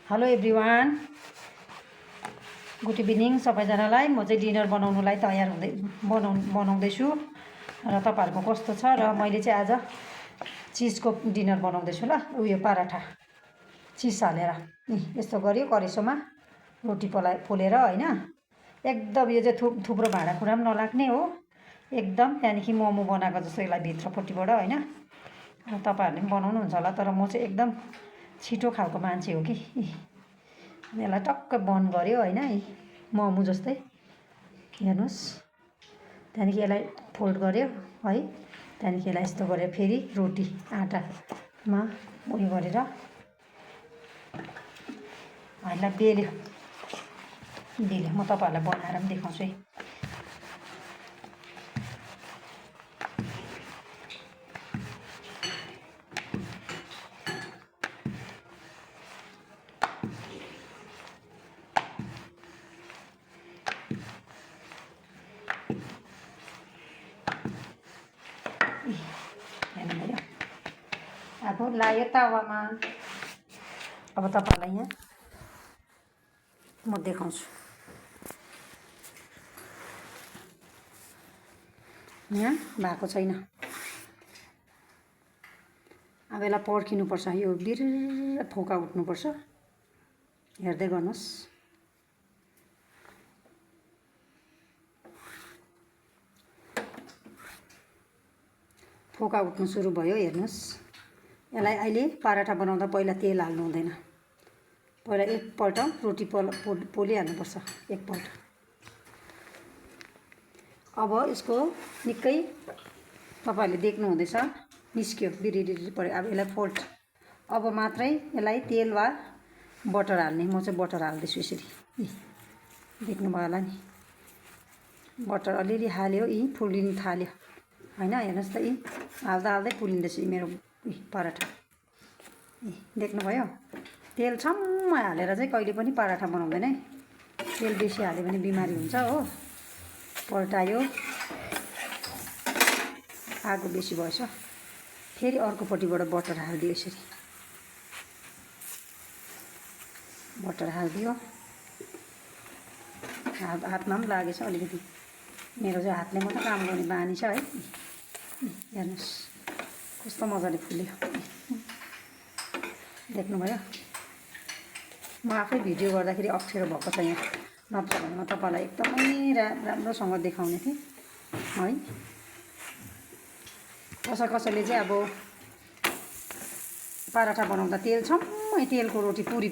Hello everyone, good evening सबैजनालाई। म चाहिँ डिनर बनाउनुलाई तयार बनाउँदैछु र तपाईँहरूको कस्तो छ। र मैले चाहिँ आज चिजको डिनर बनाउँदैछु। ल उयो पराठा चिज हालेर यस्तो गऱ्यो करेसोमा रोटी पोलेर होइन। एकदम यो चाहिँ थुप्रो भाँडाकुँडा पनि नलाग्ने हो एकदम। त्यहाँदेखि मोमो बनाएको जस्तो यसलाई भित्रपट्टिबाट होइन। तपाईँहरूले पनि बनाउनुहुन्छ होला, तर म चाहिँ एकदम छिटो खालको मान्छे हो कि। यसलाई टक्क बन्द गऱ्यो होइन, मोमो जस्तै हेर्नुहोस्। त्यहाँदेखि यसलाई फोल्ड गऱ्यो है। त्यहाँदेखि यसलाई यस्तो गरेर फेरि रोटी आटामा उयो गरेर यसलाई बेल्यो। म तपाईँहरूलाई बनाएर पनि देखाउँछु है। हेर्नुभयो, अब लायो तावामा। अब तपाईँहरूलाई यहाँ म देखाउँछु। यहाँ भएको छैन। अब यसलाई पर्खिनुपर्छ, यो बिर फोका उठ्नुपर्छ। हेर्दै गर्नुहोस्। फोका उठ्नु सुरु भयो, हेर्नुहोस्। यसलाई अहिले पराठा बनाउँदा पहिला तेल हाल्नु हुँदैन। पहिला एकपल्ट रोटी पोलिहाल्नुपर्छ एकपल्ट। अब यसको निकै तपाईँहरूले देख्नु हुँदैछ, निस्क्यो बिरिरी पऱ्यो। अब यसलाई फोल्ड। अब मात्रै यसलाई तेल वा बटर हाल्ने। म चाहिँ बटर हाल्दैछु यसरी। देख्नुभयो होला नि, बटर अलिअलि हाल्यो, फुलिन थाल्यो होइन। हेर्नुहोस् त, हाल्दा हाल्दै फुलिँदैछ मेरो पराठा। देख्नुभयो। तेल छम्म हालेर चाहिँ कहिले पनि पराठा बनाउँदैन है। तेल बेसी हाल्यो भने बिमारी हुन्छ हो। पल्टायो, आगो बेसी भएछ। फेरि अर्कोपट्टिबाट बटर हालिदियो यसरी। बटर हालिदियो। हातमा पनि लागेछ अलिकति। मेरो चाहिँ हातले मात्रै काम गर्ने बानी छ है। हेर्नुहोस् कस्तो मजाले फुल्यो। देख्नुभयो। म आफै भिडियो गर्दाखेरि अप्ठ्यारो भएको छ यहाँ, नत्र भने म तपाईँलाई एकदमै राम्रोसँग देखाउने थिएँ है। कसैले चाहिँ अब पराठा बनाउँदा तेल छम्मै तेलको रोटी पुरी